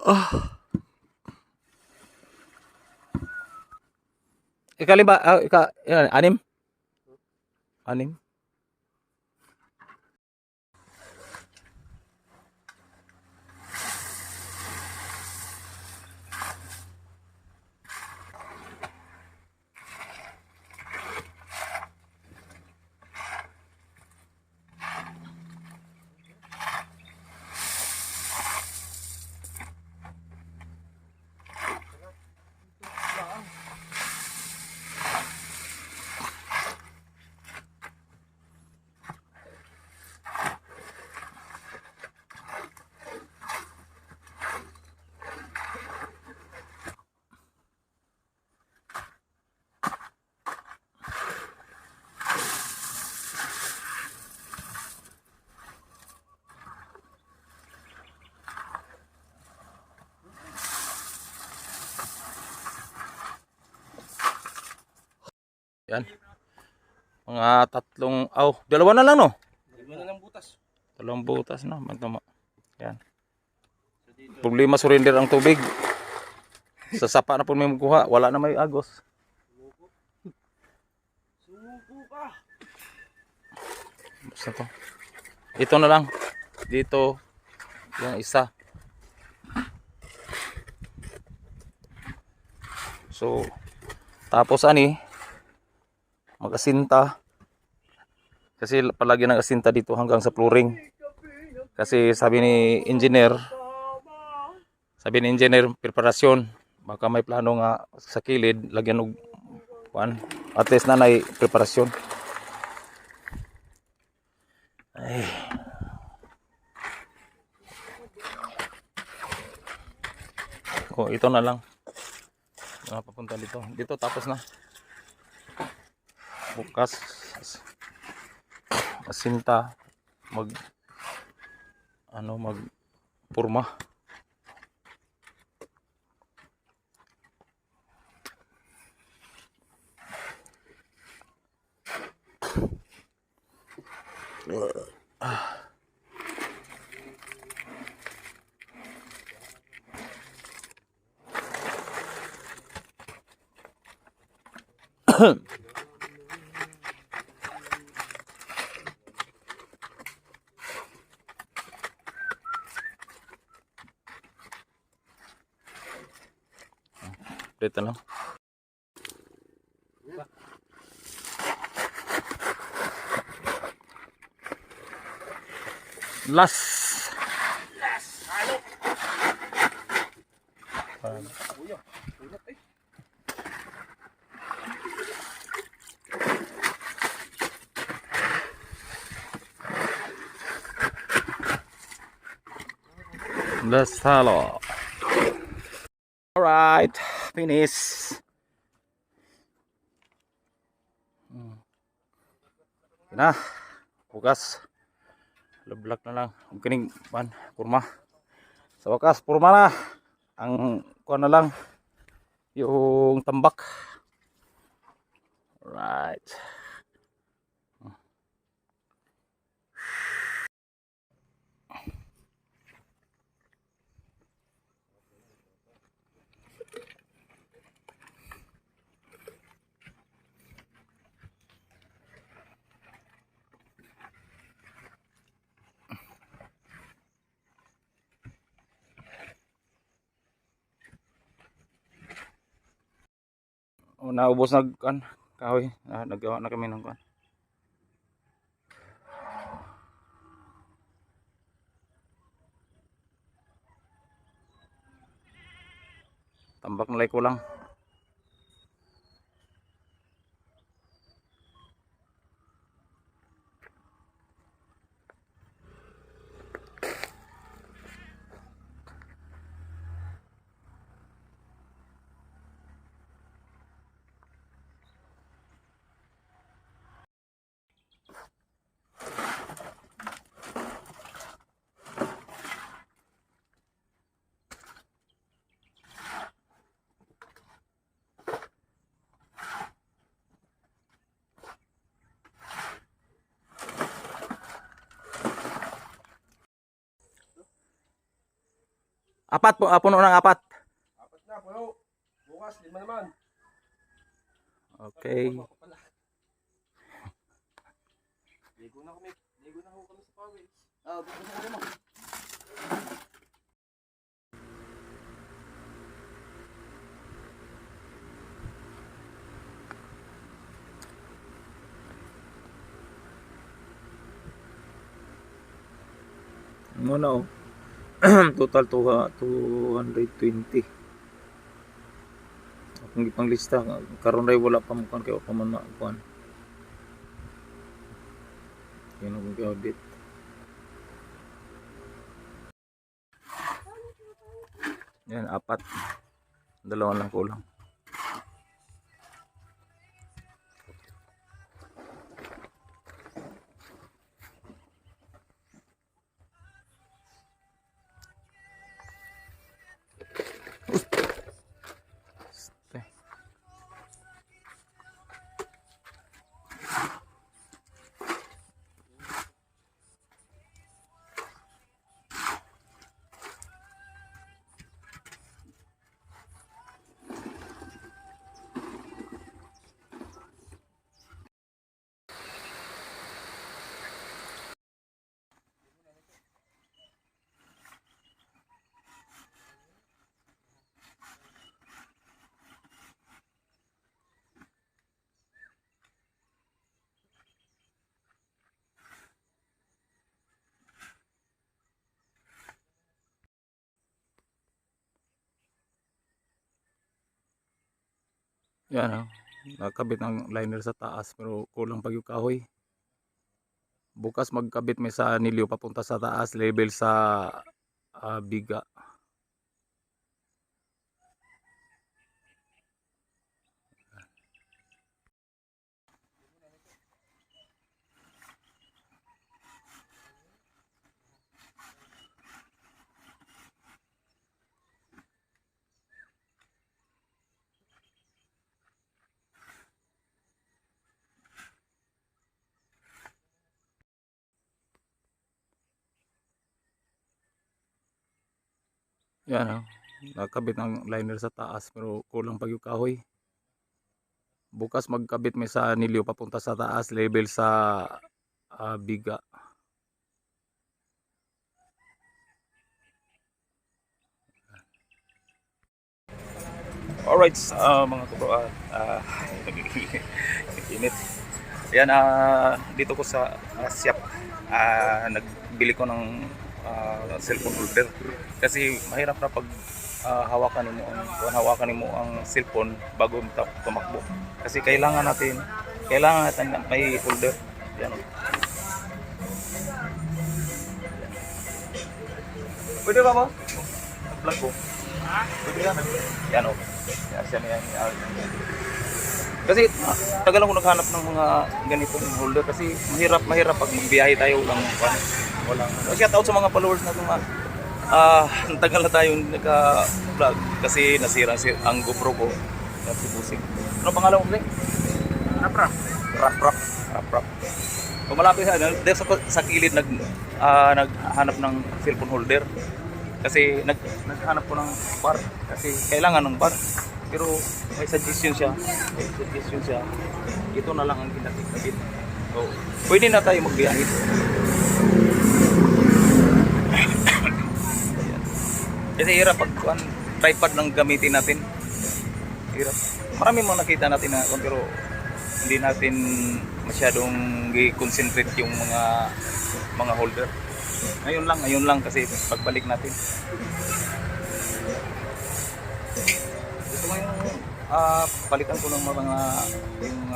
Ah, ikalima, anim? Anim? Yan. Mga tatlong, dalawa na lang no? Dalawa na lang butas. Dalawang butas na, magtama. Yan. Problema surrender ang tubig. Sa sapa na po may magkuha, wala na may agos. Sumuko ka. Basta to. Ito na lang. Dito, yung isa. So, tapos mag-asinta. Kasi palagi nag-asinta dito hanggang sa flooring. Kasi sabi ni engineer, preparasyon. Baka may plano nga sa kilid, lagyan og at least na preparasyon. Ay. Ito na lang. Papunta dito. Dito tapos na. Bukas asinta mag purma. Dito lang. Last. Halo. Last halo. Alright, finish. Na, bukas. Leblak na lang. Ang kining purma. Sa wakas, purma na. Ang kuha na lang yung tambak. Right. Naubos kahoy. Nagawa na kami ng tambak na ko lang. Apat po, puno ng apat. Apat na, puno. Bukas, 5 naman. Okay. Ligo na kami. Ligo na kami sa pawis. Gusto ko mo. Ano oh. Total 220. Akong gipanglista karon ray wala pa mo kan kay pa man makuan. Yan ang audit. Yan, apat. Dalawa lang kulang. Yan oh. Nakabit ng liner sa taas pero kulang pa yung kahoy. Bukas magkabit may sa nilyo papunta sa taas level sa biga. Yan oh. Nakabit ng liner sa taas pero kulang pa yung kahoy. Bukas magkabit may sa nilyo papunta sa taas level sa biga. Alright, mga kabro, init. Yan, dito ko sa shop, nagbili ko ng cellphone holder. Kasi mahirap na pag hawakan mo ang cellphone bago tumakbo. Kasi kailangan natin may holder. Yan. Pwede ba mo? Plug ko. Pwede yan. Yan o. Yan. Kasi tagal ako naghanap ng mga ganitong holder kasi mahirap pag magbiyahe tayo walang shout out sa mga followers natin tagal na tayo nagka-vlog kasi nasira ang GoPro ko yan si Busing. Ano pangalan mo ulit? Rap. Kung malapit sa kilid naghanap ng cellphone holder kasi naghanap ko ng bar kasi kailangan ng bar pero may suggestion siya ito na lang ang kinakit so pwede na tayo magbiyahe. Kasi hirap pag tripod lang gamitin natin, hirap. Marami mo nakita natin na pero hindi natin masyadong i-concentrate yung mga holder. Ngayon lang kasi pagbalik natin. Gusto ko yung palitan ko ng mga yung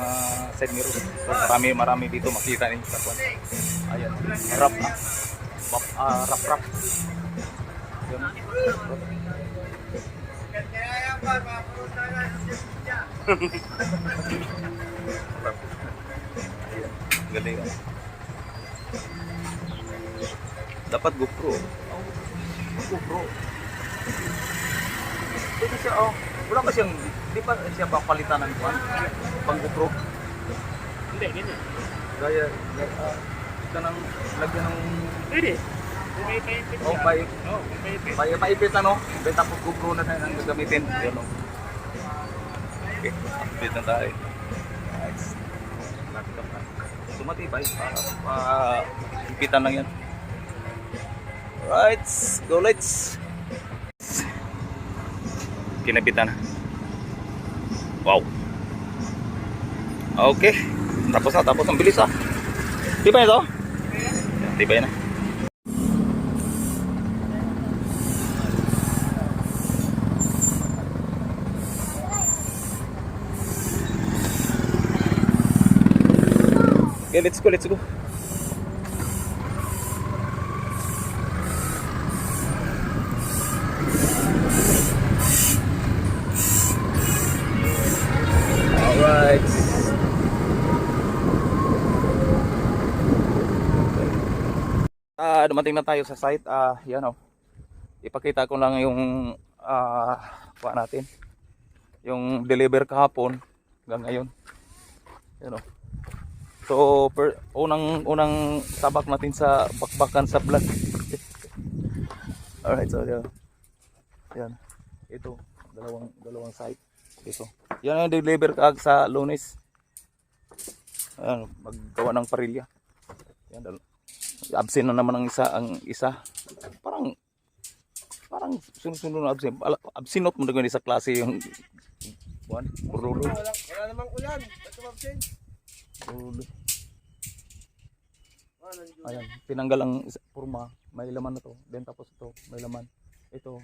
side mirror. So, marami dito makita ninyo sa kwan. Ayan, rap. Yan. Galing. Dapat GoPro. GoPro. Ito siya wala pa siyang di pa siya papalitan ng kwan pang GoPro. Hindi, ganyan. Gaya kanang lagyan ng Pwede. May paipit Oh, siya. may Oh, may paipit. maipit ano? Benta po GoPro na tayo ang gagamitin. Yun oh. Okay, update na tayo. Nice. Laptop na. Sumatibay para ipitan lang yan. Right, go let's. Kinapitan na. Wow. Okay. Tapos ang bilis ah. Tibay na to? Tibay na. Okay, let's go, let's go. Alright. Dumating na tayo sa site. Yan oh. Ipakita ko lang yung kuha natin. Yung deliver kahapon hanggang ngayon. Yan oh. So, unang tabak natin sa bakbakan sa vlog. Alright, so yan. Yan. Ito, dalawang site. Ito. Yan ang deliver kag sa Lunes. Ayan, maggawa ng parilya. Yan, absent na naman ang isa. Parang sunod-sunod na absent. Absent mo na sa klase yung buwan, burulo. Wala namang ulan. Ito mabsin. Burulo. Ayan, tinanggal ang purma, may laman na to. Then tapos ito, may laman. Ito,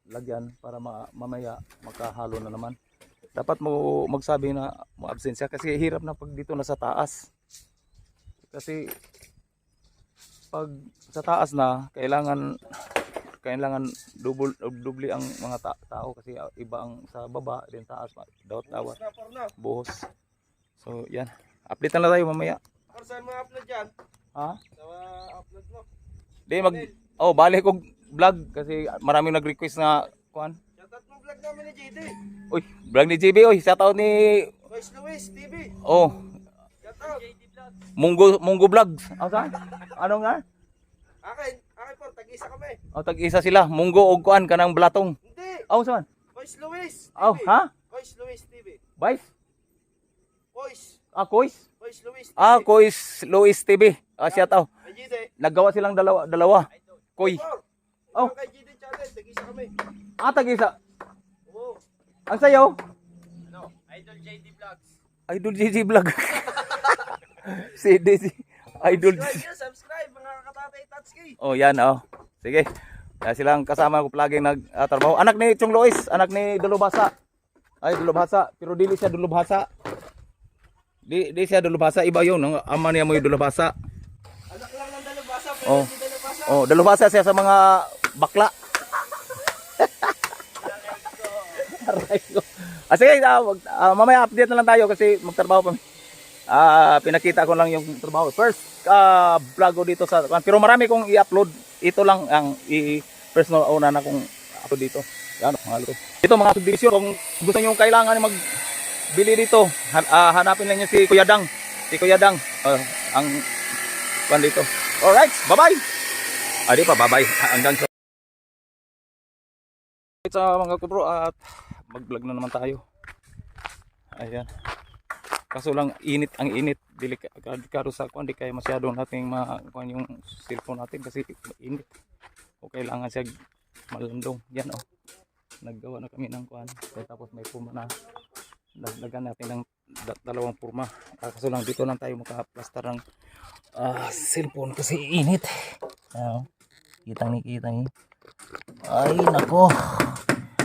lagyan para mamaya makahalo na naman. Dapat mo magsabi na mo absensya kasi hirap na pag dito na sa taas. Kasi pag sa taas na kailangan double ang mga tao kasi iba ang sa baba din taas dawat buhos. So yan, update na lang tayo mamaya. Saan mo upload yan? Ha? Sa upload mo. Di balik ko vlog kasi maraming nag-request na kuan. Shoutout mo vlog namin ni JD. Uy, vlog ni JB oy, shoutout ni Boys Luis TV. oh, Shoutout. JD Vlog. Munggo Vlogs. Saan? Ano nga? Akin po, tag-isa kami. Tag-isa sila, Munggo og kuan kanang blatong. Hindi. Saan? Boys Luis TV. Ha? Boys Luis TV. Vice? Boys. Kois? Boys Luis TV. Kois Luis TV. Shoutout. Kay JD. Naggawa silang dalawa. Koy. Oh. Kay JD channel, tag-isa kami. Tag-isa. Oo. Ang sayo? Ano? Idol JD Vlogs. Idol JJ Vlog. si Idol. Subscribe mga katatay Tatsuki. Oh, yan oh. Sige. Silang kasama ko palagi nagtrabaho. Anak ni Chong Lois, anak ni Dulubhasa. Ay, Dulubhasa, pero dili siya Dulubhasa. Di siya Dulubhasa, iba 'yon, ang ama niya mo yung Dulubhasa. Anak lang ng dalubhasa, pero Oh. hindi dalubhasa. Oh, Dulubhasa siya sa mga bakla. Aray ko. Sige, mamaya update na lang tayo kasi magtrabaho pa. Pinakita ko lang yung trabaho. First vlog ko dito sa pero marami kong i-upload. Ito lang ang personal una na kong upload dito. Yan mga luto. Ito mga subdivision kung gusto niyo kailangan magbili dito, hanapin lang niyo si Kuya Dang. Si Kuya Dang ang pan dito. Alright, bye-bye. Di pa bye-bye hanggang sa mga kubro at mag-vlog na naman tayo. Ayan. Kaso lang ang init delikado sa kuan di kaya masyado nating makuan yung cellphone natin kasi init. O kailangan siya malandong. Yan oh. Naggawa na kami ng kuan. Tapos may puma na. Dagdagan natin ng dalawang purma. Kaso lang dito lang tayo maka-plaster ng cellphone kasi init. Ayan oh. Kitang ni. Ay nako.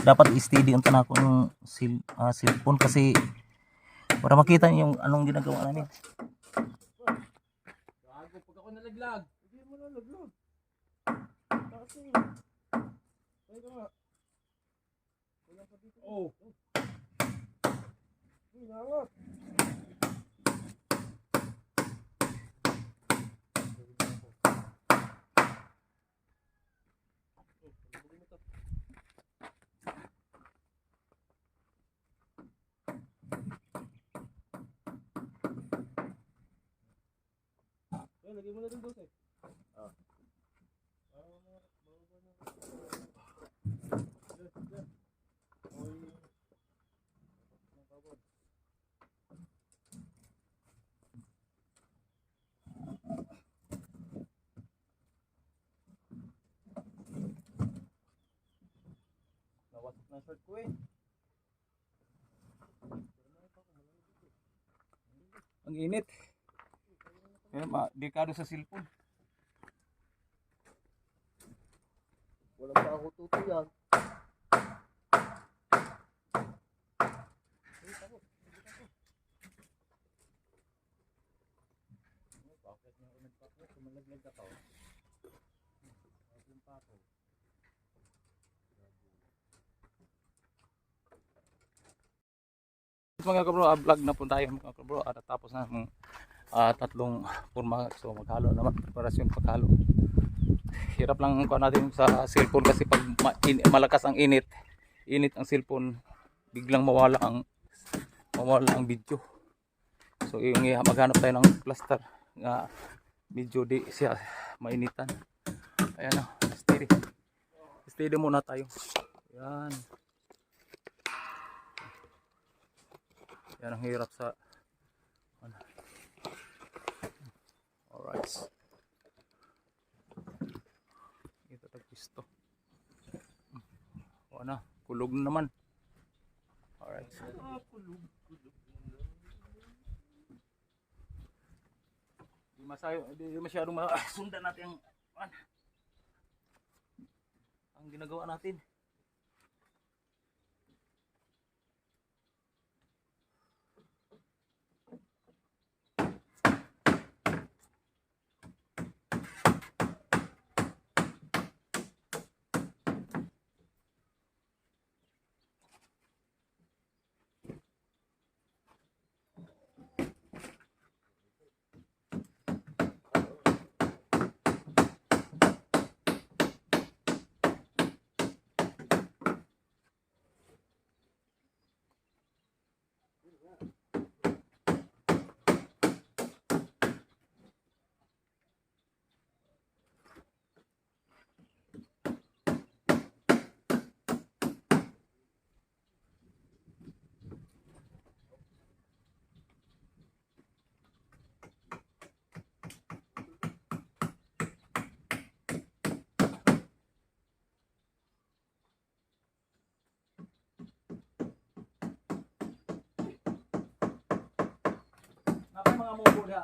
Dapat i-steady ang tanak ko ng cellphone kasi para makita niyo yung anong ginagawa namin. Bago pag ako nalaglag. Hindi mo nalaglag. Kasi ay ka. Wala pa dito. Oh. Inangat. Lagay mo na rin doon eh. Na-short ko eh. Ang init. Kaya dekado sa cellphone. Walang pa ako tutuyan. Bakit nga nagpakit? Sumalaglag ka to. Yung pako. Mga kabro, vlog na po tayo mga kabro. Tapos na ng tatlong purma. So maghalo naman, preparasyon paghalo. Hirap lang ko natin sa cellphone kasi pag malakas ang init, ang cellphone, biglang mawala ang video. So yung maghanap tayo ng plaster nga medyo di siya mainitan. Ayan o, steady muna tayo. Yan. Yan ang hirap sa ano. Alright. Ito tagpisto. O na, kulog na naman. Alright. Di masyadong sundan natin ang ginagawa natin. Napay mga mubo na.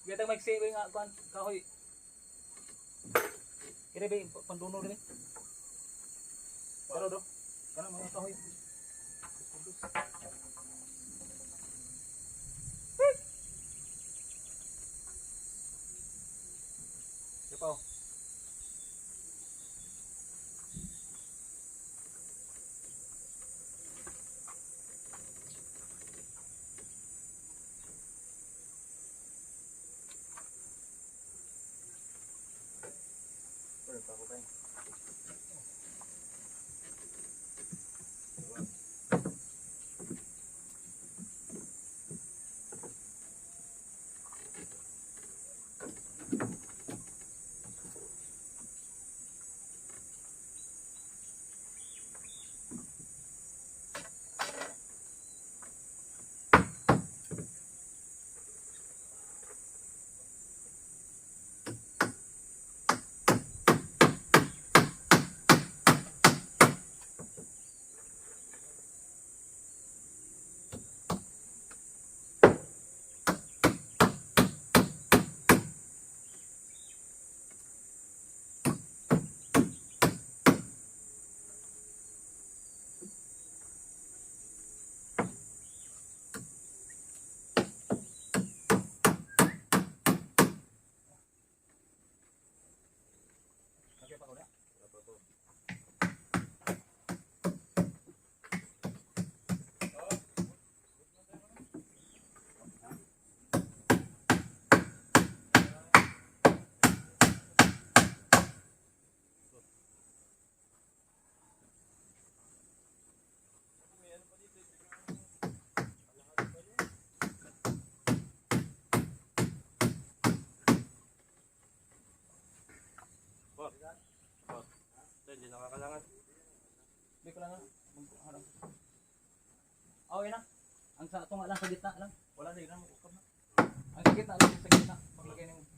Kita maiksi nga kuan kahoy. Kira ba panduno rin? Pero do. Kana mga kahoy. Sipaw. Hindi nakakalangan. Di ko lang nga. Harang. Okay na. Ang sa ito nga lang sa gitna lang. Wala na yun. Ang sa gitna lang sa gitna. Paglagay ng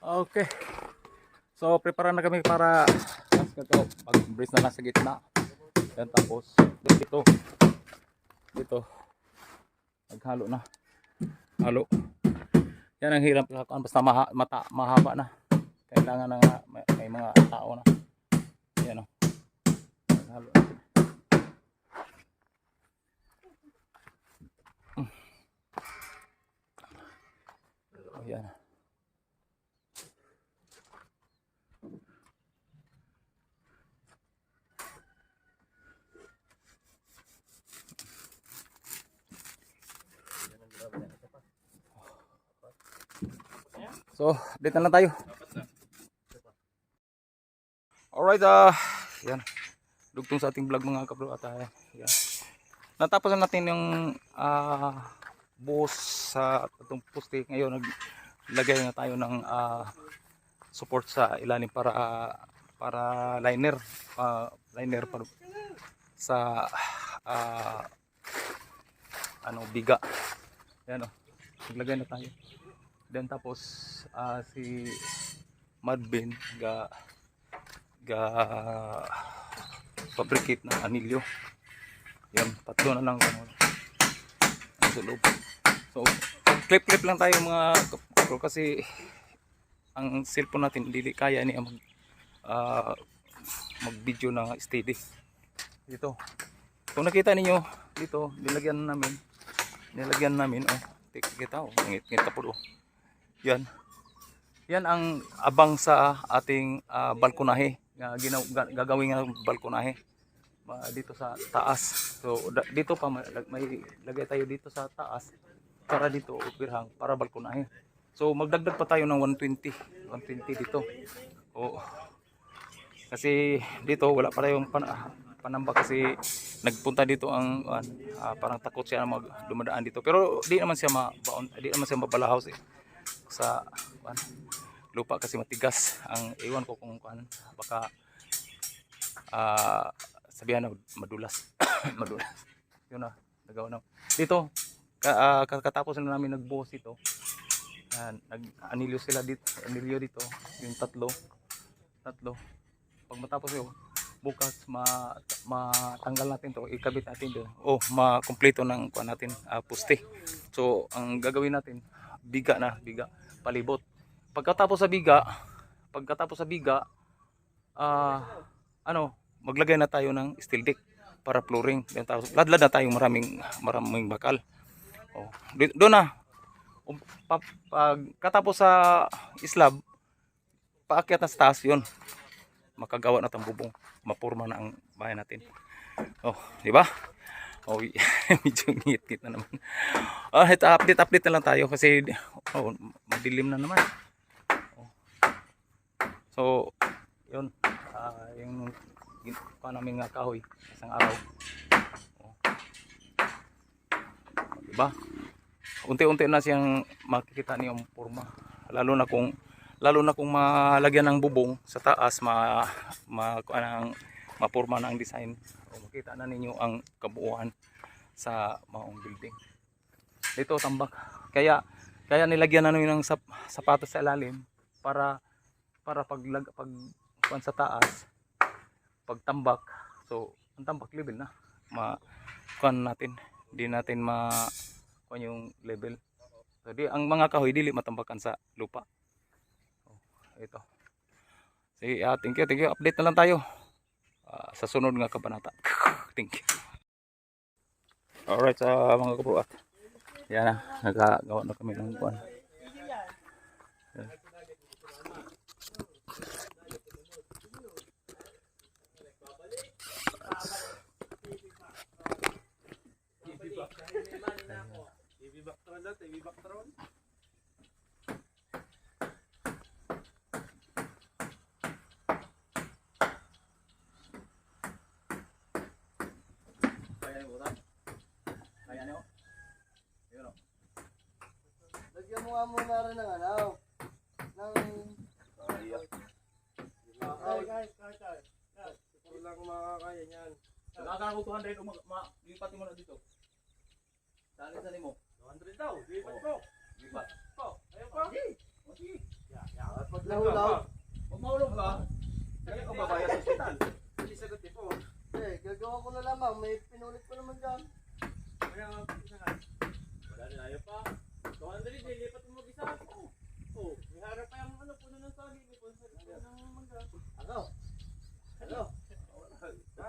Okay. So, prepare na kami para mag-brace na lang sa gitna. Yan, tapos dito naghalo na. Halo. Yan ang hirap kakuan basta mahaba na. Kailangan na nga may mga tao na. Yan o. Naghalo na. Yan. So, update na lang tayo. Alright, yan. Dugtong sa ating vlog mga kabro at yan. Natapos na natin yung buhos sa itong poste. Ngayon, naglagay na tayo ng support sa ilalim para liner. Liner para sa biga. Yan o. Naglagay na tayo. Then tapos si Madbin ga fabricate ng anilyo. Yan, tatlo na lang sa loob. So clip lang tayo mga kapro kasi ang cellphone natin hindi kaya niya mag video na steady. Dito. Kung nakita niyo dito, nilagyan namin kita ngit po. Yan. Yan ang abang sa ating balkonahe. Gagawin ng balkonahe dito sa taas. So dito pa may lagay tayo dito sa taas para dito upirhang para balkonahe. So magdagdag pa tayo ng 120 dito. Kasi dito wala pa tayong panamba kasi nagpunta dito ang parang takot siya na dumadaan dito. Pero di naman siya mabalahaw sa lupa kasi matigas ang iwan ko kung baka sabihan na madulas. Madulas yun na nagawa na dito katapos na namin nagbuhos ito. Nag-anilyo sila dito, anilyo dito yung tatlo pag matapos yun bukas matanggal natin to, ikabit natin doon makumpleto ng natin poste. So ang gagawin natin biga palibot. Pagkatapos sa biga maglagay na tayo ng steel deck para flooring. Ladlad na tayong maraming bakal. Doon na pagkatapos sa slab paakyat na sa taas yun. Makagawa na tayong bubong, mapurma na ang bahay natin. Di ba? Medyo ngit-ngit na naman. Ito update na lang tayo kasi madilim na naman. So, yun. Yung namin nga kahoy isang araw. Diba? Unti-unti na siyang makikita niyong forma. Lalo na kung malagyan ng bubong sa taas, mapurma na ang design. Makita na ninyo ang kabuuan sa maong building. Dito tambak. Kaya nilagyan na ng sapatos sa ilalim para pag sa taas, pagtambak. So, ang tambak level na. Hindi natin yung level. So, ang mga kahoy dili matambakan sa lupa. Ito. Sige, thank you. Update na lang tayo. Sa sunod nga kabanata. Thank you. Alright mga kabro yan na, nagagawa na kami ng buwan. Lagyan mo nga muna rin ng kahit. Wala ko makakaya niyan. Nakakala ko 200 lipat mo na dito. Sali mo. 200 daw. Lipat ko. Lipat. Ayaw pa. Okay. Pag nahulaw. Pag mahulog ka, kaya ka babayad sa ospital. Hindi sagot ni po. Gagawa ko na lamang. May pinulit ko naman dyan. Kaya nga, isa nga. Wala na ayaw pa. Ikaw ang dali, lipat mo mag-isa ako. Oh, may harap pa yung ano, puno ng sagi. May puno ng mangga. Ako. Ano?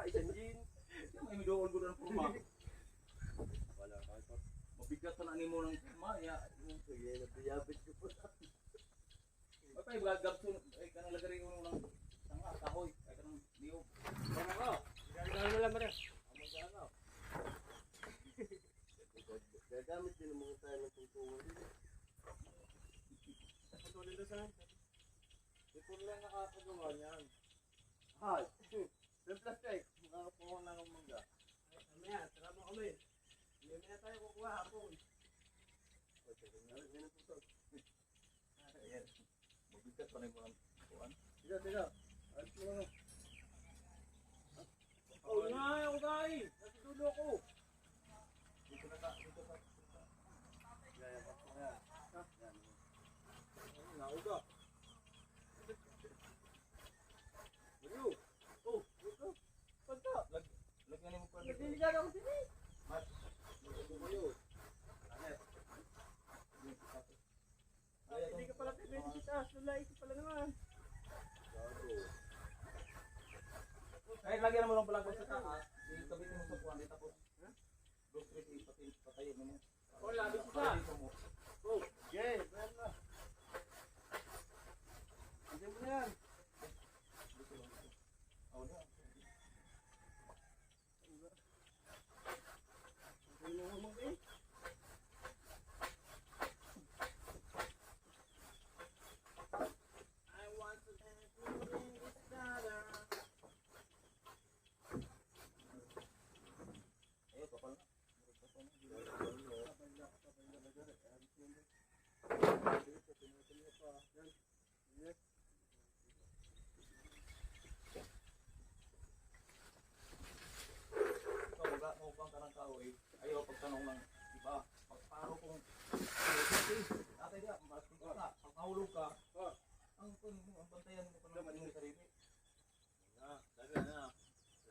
Isang gin. May midoon ko na ng puma. Wala ka ito. Mabigat pa na ni mo ng puma. Sige, nabiyabit ko po. Ay, gagabso. Ay, kanang lagari ko ng tanga, kahoy. Ay, kanang liyog. Ano ka? Gagawin mo lang ba rin? Ano? Gagamit din naman tayo ng tungtungan dito. Patuloy na saan? Ipon lang nakakagawa niyan. Hay! Yung plastic. Nakakuha na ng mangga. Mamaya, tara mo kami. Mamaya tayo kukuha hapon. Ayan. Mabigat pa na yung mga kuhan. Tiga. Alis mo lang. Oh, nga, ako guys. Nasa dulo ko. Dito na ka. Gaya pa. Ayan. Nauga. Ano? Oh, ito. Pagka. Lagyan mo pa. Nagdiligan ako din eh. Mas. Ito kayo. Hindi ka pala pwede kita. Sulay ka pala naman. Kahit lagyan mo lang pala sa taas. Ikabitin mo sa kuhan. Tapos. Dos, three, patayin mo. Oh, labis isa. Oh, okay. Bayan na. Hindi mo na yan. Hindi mo naman eh. I want to dance in this dada. Ayaw, kapal na. Ikaw, maupang ka ng tao eh. Ayaw, pagtanong ng iba. Paano kung atay niya, malasting ka na. Pag mahulog ka, ang bantayan mo pa naman yung sarili.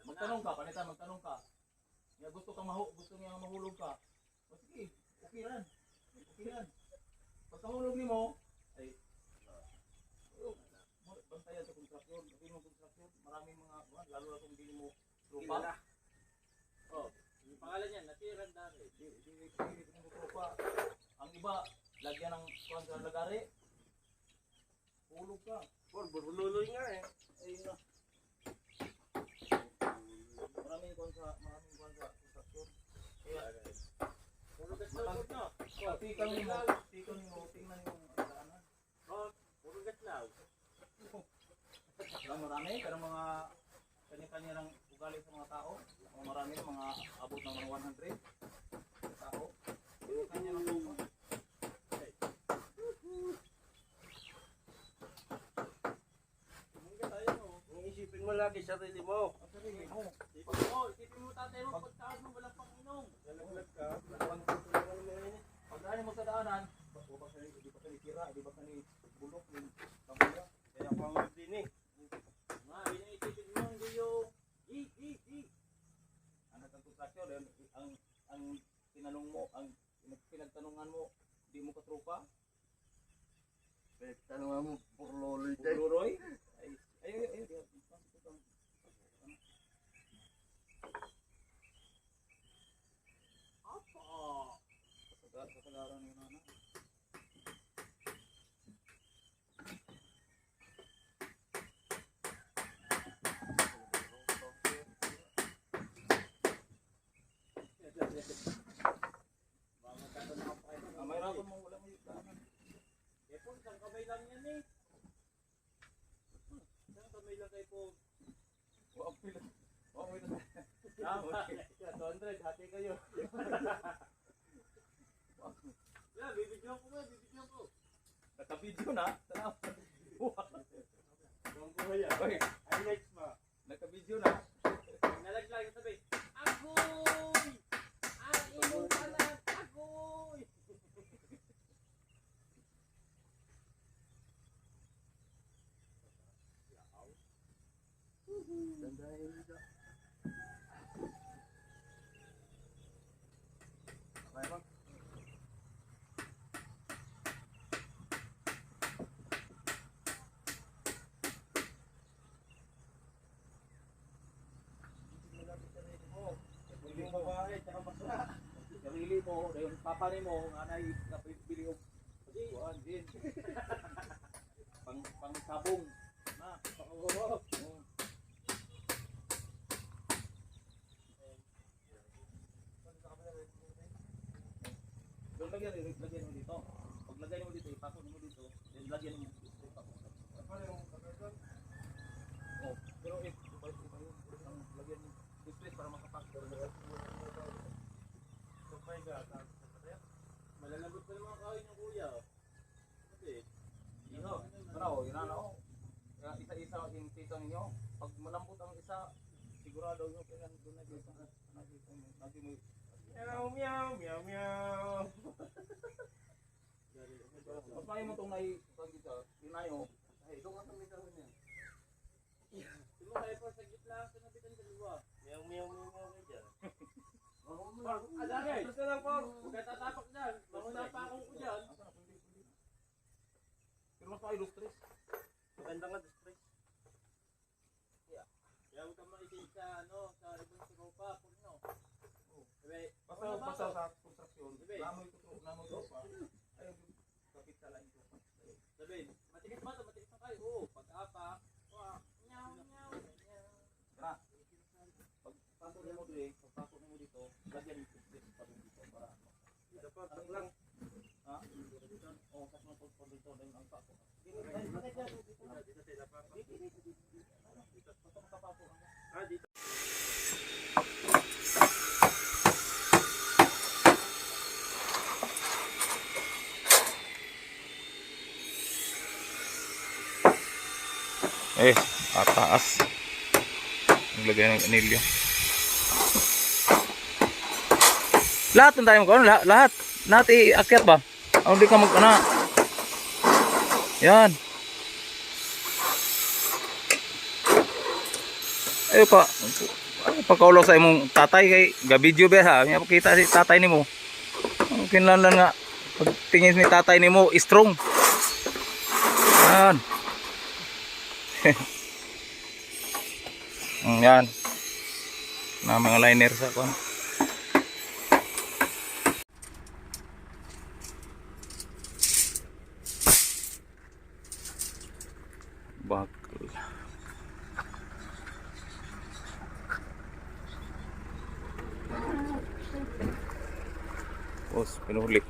Magtanong ka, panitan, magtanong ka. Ya, gusto niya mahulog ka. O sige, okay ran. Okay ran. Pagkahulog ni mo, ay, bantayan sa kontraksyon. Sabi mo kontraksyon, maraming mga, lalo na kung hindi mo trupa. Oh, yung pangalan niya, Natiran Dari. Hindi mo trupa. Ang iba, lagyan ng kuhan sa lagari. Hulog ka. Burbunuloy nga eh. Ayun na. Maraming kuhan sa kontraksyon. Kaya, Puro gas law no? tikan mo, tingnan mo ang daanan. Oh, puro gas law. Marami, pero mga kanya-kanya ng ugali sa mga tao. Marami, mga abot ng mga 100 tao. Kanya ng tao. Mungkin tayo no. Iisipin mo lagi sarili mo. Ang sarili mo. Isipin mo tatay mo, pagkakas mo, walang panginom. Nalaglag ka. Pagdaan mo sa daanan, di ba ka ni tira, di ba ka ni bulok, ni kamaya. Kaya pangod din eh. Nga, yun ang isipin mo, hindi yung Ang nagkontraksyon, ang tinanong mo, ang pinagtanungan mo, di mo katrupa, Tanungan mo, burloloy din. Luroy, ay, Apa? kasagaran ng nana. Mayroon mo wala mo yung daanan. Epon, isang kamay lang yan eh. Isang kamay lang kayo po. Wag pila. Tama. 200, hati kayo. Yeah, bibigyan ko nga, bibigyan ko. Naka-video na. Salamat. Ang buhay yan. Oy, Highlights mo. naka-video na. Nalaglag yung sabi, Agoy! Ang imong anak, Agoy! tsaka basura. Sarili mo, dahil papa ni mo, anay kapili og kuan din. Pang sabong. Na, Oo. Doon lagyan mo dito. Pag lagay mo dito, ipasok mo dito. Then lagyan mo dito. Oh, pero iba yung lagyan mo display para makapasok. Malalabot pa naman kain ng kuya. Kasi, Iho, ano, yun ano. Isa-isa yung tito ninyo. Pag malambot ang isa, sigurado yung kaya doon na dito. Lagi mo meow, meow, meow, meow. mas mayo mo itong pag dito, inayo. Ay, doon ka itong dito niya. Sino kayo pa sa gitla, sinabitan sa liwa. Meow, meow, meow, meow kayo dyan. Adagay, basta lang po. Huwag ka tatapak dyan. Mamuna pa akong ko dyan. Pero mas mayo dos tres. Maganda nga, distress. Kaya huwag ka maisin sa, sa ibang tropa. Pag no. Basta sa construction, Diba? namoy ko pa. Ayun, kapit sa line ko. Sabihin, matigas ba ito? Matigas na kayo. Oo, pag-apa. Meow, meow, meow. Tara. Pagpasok mo dito, pagpasok mo dito, lagyan mo display pa rin dito para Dapat, lang. ha? Oh, sa mga pagpasok dito dahil ang pasok. Dito. Taas. Naglagay ng anilyo. Lahat ng tayo mo lahat. Lahat iakyat ba? O di ka mag-ana. Yan. Ayo pa. Pagkaulaw sa imong tatay kay ga-video ba ha? May pakita si tatay nimo. Kinahanglan nga pagtingin ni tatay nimo strong. Yan. Yan. Na mga liner sa kon. Bakal. Pinulik.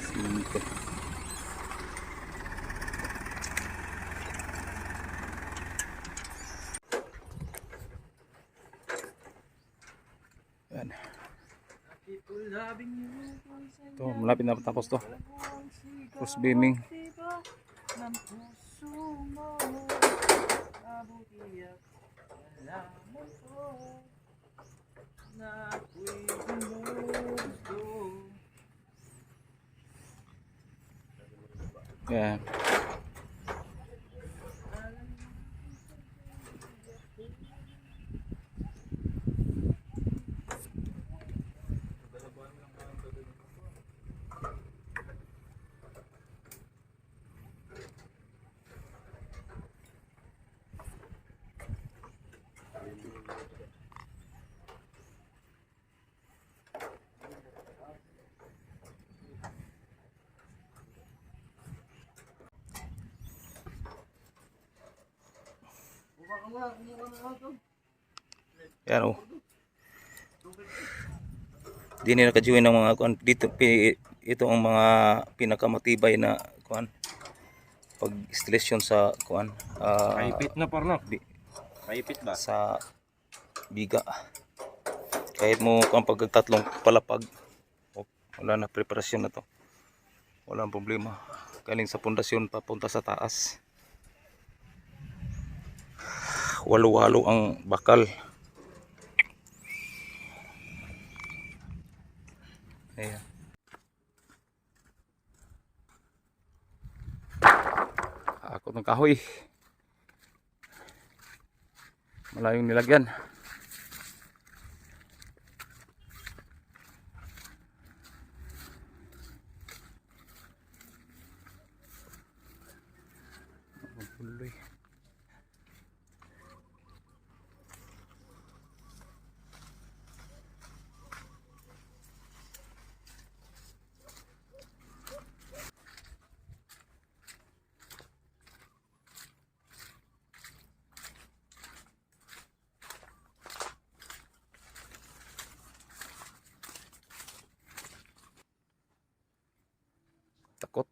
Simple. Yan. Ito, malapit na tapos to. Cross beaming. Yan. Yan o. Di na naka-join ng mga kuan dito. Ito ang mga pinakamatibay na kuan pag installation sa kuan. Kaipit na parno. Kaipit ba? Sa biga. Kahit mo kung pagtatlong palapag, wala na preparasyon na to. Walang problema. Galing sa pundasyon papunta sa taas. Walo-walo ang bakal. Ayan. Ako ng kahoy. Malayong nilagyan. Buloy. takot.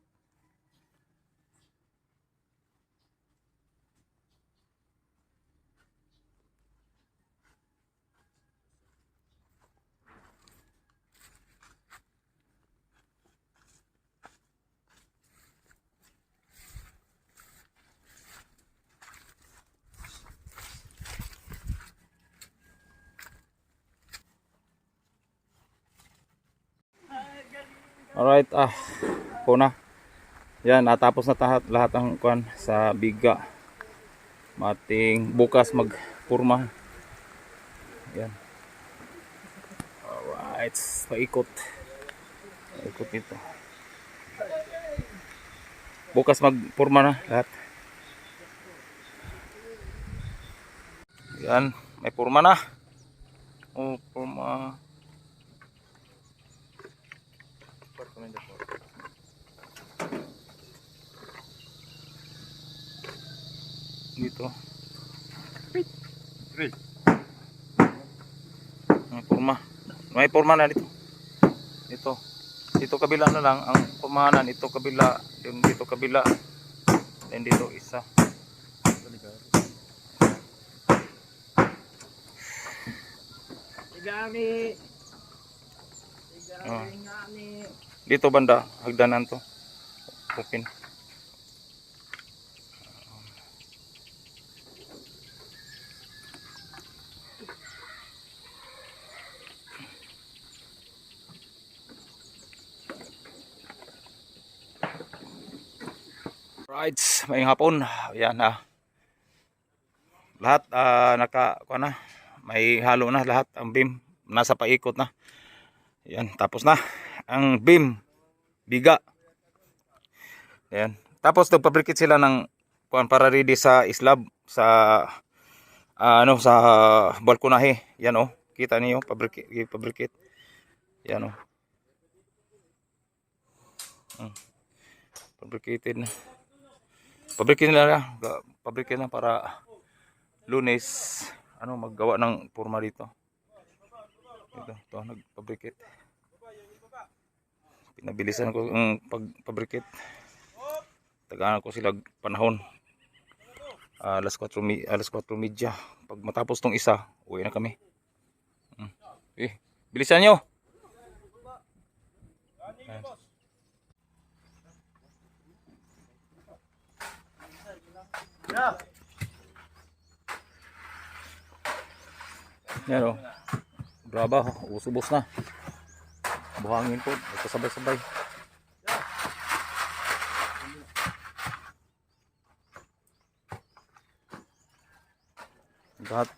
Alright, puna. Yan, natapos na lahat ng kuan sa biga. Mating bukas magpurma. Yan. Alright, paikot. Paikot nito. Bukas magpurma na lahat. Yan, may purma na. Oh, purma. Dito. May purma na dito. Dito kabila na lang ang pumahanan, ito kabila, dito kabila. Then dito isa. Igami. Oh. Igami. Dito banda, hagdanan to. Open. Right, may hapon. Yan lahat kuha na. May halo na lahat ang beam, nasa paikot na. Yan, tapos na ang beam biga. Yan. Tapos nagpabrikit sila ng kuan para ready sa slab sa sa balkonahe. Yan oh. Kita niyo pabrikit. Yan oh. Fabricated na. Pabrikit na para Lunes maggawa ng forma dito. Ito nagpabrikit. Pinabilisan ko ang pagpabrikit. Tagaan ko sila panahon. Alas 4:30. Pag matapos tong isa, uwi na kami. Bilisan nyo. Yan o. Braba, usubos na. Buhangin po, ito sabay-sabay. Lahat